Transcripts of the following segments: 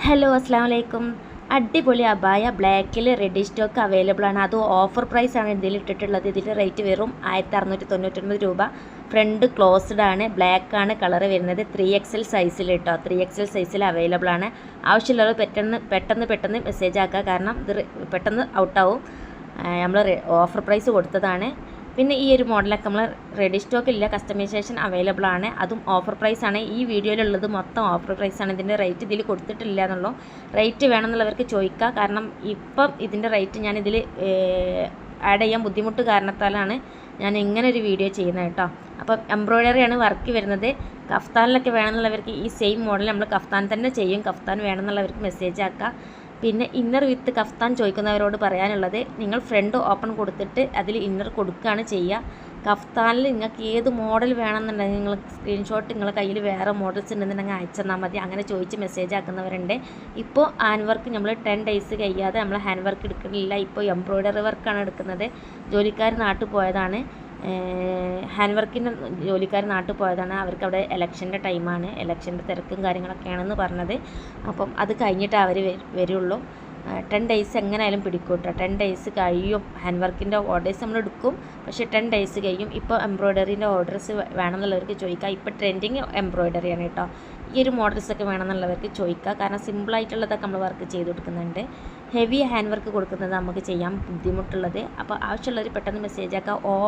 Hello അസ്സാം വലൈക്കും. അടിപൊളി അബായ ബ്ലാക്കിൽ റെഡി സ്റ്റോക്ക് അവൈലബിൾ ആണ്. അത് ഓഫർ പ്രൈസ് ആണ് ഇതിൽ ഇട്ടിട്ടുള്ളത്. ഇതിൻ്റെ റേറ്റ് വെറും 1699 രൂപ. ഫ്രണ്ട് ക്ലോസ്ഡ് ആണ്, ബ്ലാക്ക് ആണ് കളർ വരുന്നത്. 3XL സൈസിൽ കേട്ടോ, 3XL സൈസിൽ അവൈലബിൾ ആണ്. ആവശ്യമുള്ളവർ പെട്ടെന്ന് മെസ്സേജ് ആക്കുക, കാരണം ഇത് പെട്ടെന്ന് ഔട്ടാവും. നമ്മൾ ഓഫർ പ്രൈസ് കൊടുത്തതാണ്. പിന്നെ ഈ ഒരു മോഡലൊക്കെ നമ്മൾ റെഡി സ്റ്റോക്ക് ഇല്ല, കസ്റ്റമൈസേഷൻ അവൈലബിൾ ആണ്. അതും ഓഫർ പ്രൈസ് ആണ്. ഈ വീഡിയോയിലുള്ളത് മൊത്തം ഓഫർ പ്രൈസ് ആണ്. ഇതിൻ്റെ റേറ്റ് ഇതിൽ കൊടുത്തിട്ടില്ല എന്നുള്ളൂ. റേറ്റ് വേണമെന്നുള്ളവർക്ക് ചോദിക്കുക, കാരണം ഇപ്പം ഇതിൻ്റെ റേറ്റ് ഞാൻ ഇതിൽ ആഡ് ചെയ്യാൻ ബുദ്ധിമുട്ട് കാരണത്താലാണ് ഞാൻ ഇങ്ങനെ ഒരു വീഡിയോ ചെയ്യുന്നത് കേട്ടോ. അപ്പം എംബ്രോയ്ഡറിയാണ് വർക്ക് വരുന്നത്. കഫ്താനിലൊക്കെ വേണമെന്നുള്ളവർക്ക് ഈ സെയിം മോഡൽ നമ്മൾ കഫ്താൻ തന്നെ ചെയ്യും. കഫ്താൻ വേണമെന്നുള്ളവർക്ക് മെസ്സേജ് ആക്കുക. പിന്നെ ഇന്നർ വിത്ത് കഫ്താൻ ചോദിക്കുന്നവരോട് പറയാനുള്ളത്, നിങ്ങൾ ഫ്രണ്ട് ഓപ്പൺ കൊടുത്തിട്ട് അതിൽ ഇന്നർ കൊടുക്കുകയാണ് ചെയ്യുക. കഫ്താനിൽ നിങ്ങൾക്ക് ഏത് മോഡൽ വേണമെന്നുണ്ടെങ്കിൽ നിങ്ങൾ സ്ക്രീൻഷോട്ട് നിങ്ങളുടെ കയ്യിൽ വേറെ മോഡൽസ് ഉണ്ടെന്നുണ്ടെങ്കിൽ അയച്ചെന്നാൽ മതി. അങ്ങനെ ചോദിച്ച് മെസ്സേജ് ആക്കുന്നവരുണ്ട്. ഇപ്പോൾ ഹാൻഡ് വർക്ക് നമ്മൾ 10 ഡേയ്സ് കഴിയാതെ നമ്മൾ ഹാൻഡ് വർക്ക് എടുക്കുന്നില്ല. ഇപ്പോൾ എംബ്രോയ്ഡറി വർക്കാണ് എടുക്കുന്നത്. ജോലിക്കാർ നാട്ടിൽ പോയതാണ്, ഹാൻഡ് വർക്കിൻ്റെ ജോലിക്കാർ നാട്ടിൽ പോയതാണ്. അവർക്ക് അവിടെ ഇലക്ഷൻ്റെ ടൈമാണ്, ഇലക്ഷൻ്റെ തിരക്കും കാര്യങ്ങളൊക്കെയാണെന്ന് പറഞ്ഞത്. അപ്പം അത് കഴിഞ്ഞിട്ട് അവർ വരുള്ളൂ. 10 ഡേയ്സ് എങ്ങനെയായാലും പിടിക്കും കേട്ടോ. 10 ഡേയ്സ് കഴിയും. ഹാൻഡ് വർക്കിൻ്റെ ഓർഡേഴ്സ് നമ്മൾ എടുക്കും, പക്ഷേ 10 ഡേയ്സ് കഴിയും. ഇപ്പോൾ എംബ്രോയ്ഡറിൻ്റെ ഓർഡേഴ്സ് വേണമെന്നുള്ളവർക്ക് ചോദിക്കുക. ഇപ്പോൾ ട്രെൻഡിങ് എംബ്രോയ്ഡറിയാണ് കേട്ടോ. ഈ ഒരു മോഡൽസൊക്കെ വേണമെന്നുള്ളവർക്ക് ചോദിക്കുക, കാരണം സിമ്പിളായിട്ടുള്ളതൊക്കെ നമ്മൾ വർക്ക് ചെയ്ത് കൊടുക്കുന്നുണ്ട്. ഹെവി ഹാൻഡ് വർക്ക് കൊടുക്കുന്നത് നമുക്ക് ചെയ്യാൻ ബുദ്ധിമുട്ടുള്ളത്. അപ്പോൾ ആവശ്യമുള്ളവർ പെട്ടെന്ന് മെസ്സേജ് ആക്കുക.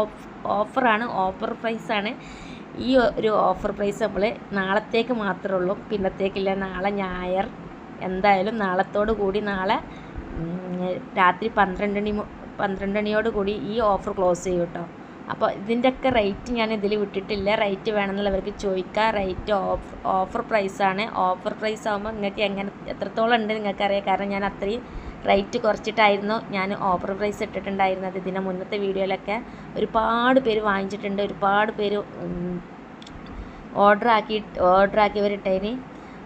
ഓഫറാണ്, ഓഫർ പ്രൈസാണ്. ഈ ഒരു ഓഫർ പ്രൈസ് നമ്മൾ നാളത്തേക്ക് മാത്രമേ ഉള്ളൂ, പിന്നത്തേക്കില്ല. നാളെ ഞായർ എന്തായാലും നാളത്തോടു കൂടി, നാളെ രാത്രി 12 മണിയോട് കൂടി ഈ ഓഫർ ക്ലോസ് ചെയ്യും കേട്ടോ. അപ്പോൾ ഇതിൻ്റെയൊക്കെ റേറ്റ് ഞാൻ ഇതിൽ വിട്ടിട്ടില്ല. റേറ്റ് വേണമെന്നുള്ളവർക്ക് ചോദിക്കുക. റേറ്റ് ഓഫർ പ്രൈസാണ്. ഓഫർ പ്രൈസ് ആകുമ്പോൾ നിങ്ങൾക്ക് എത്രത്തോളം ഉണ്ട് നിങ്ങൾക്കറിയാം, കാരണം ഞാൻ അത്രയും റേറ്റ് കുറച്ചിട്ടായിരുന്നു ഞാൻ ഓഫർ പ്രൈസ് ഇട്ടിട്ടുണ്ടായിരുന്നത്. ഇതിൻ്റെ മുന്നത്തെ വീഡിയോയിലൊക്കെ ഒരുപാട് പേര് വാങ്ങിച്ചിട്ടുണ്ട്, ഒരുപാട് പേര് ഓർഡർ ആക്കിയവരിട്ടതിന്.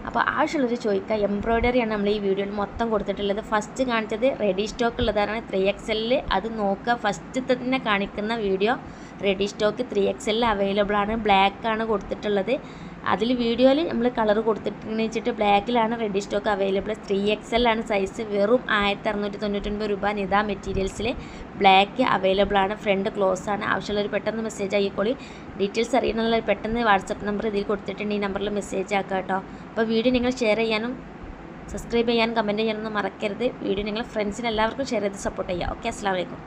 അപ്പോൾ ആവശ്യമുള്ളവർ ചോദിക്കുക. എംബ്രോയ്ഡറിയാണ് നമ്മൾ ഈ വീഡിയോയിൽ മൊത്തം കൊടുത്തിട്ടുള്ളത്. ഫസ്റ്റ് കാണിച്ചത് റെഡി സ്റ്റോക്ക് ഉള്ളതാണ് 3XL. അത് നോക്കുക. ഫസ്റ്റ് തന്നെ കാണിക്കുന്ന video ready stock 3XL available ആണ്. ബ്ലാക്ക് ആണ് കൊടുത്തിട്ടുള്ളത്. അതിൽ വീഡിയോയിൽ നമ്മൾ കളർ കൊടുത്തിട്ടുണ്ടെന്ന് വെച്ചിട്ട് ബ്ലാക്കിലാണ് റെഡി സ്റ്റോക്ക് അവൈലബിൾ. 3XL ആണ് സൈസ്. വെറും 1699 രൂപ. നിത മെറ്റീരിയൽസിൽ ബ്ലാക്ക് അവൈലബിൾ ആണ്. ഫ്രണ്ട് ക്ലോസ് ആണ്. ആവശ്യമുള്ളവർ പെട്ടെന്ന് മെസ്സേജ് ആയിക്കോളി. ഡീറ്റെയിൽസ് അറിയണമെന്നുള്ളവർ പെട്ടെന്ന് വാട്സപ്പ് നമ്പർ ഇതിൽ കൊടുത്തിട്ടുണ്ട്. ഈ നമ്പറിൽ മെസ്സേജ് ആക്കുക കേട്ടോ. അപ്പോൾ വീഡിയോ നിങ്ങൾ ഷെയർ ചെയ്യാനും സബ്സ്ക്രൈബ് ചെയ്യാനും കമൻറ്റ് ചെയ്യാനൊന്നും മറക്കരുത്. വീഡിയോ നിങ്ങൾ ഫ്രണ്ട്സിന് എല്ലാവർക്കും ഷെയർ ചെയ്ത് സപ്പോർട്ട് ചെയ്യുക. ഓക്കെ, അസ്സലാമു അലൈക്കും.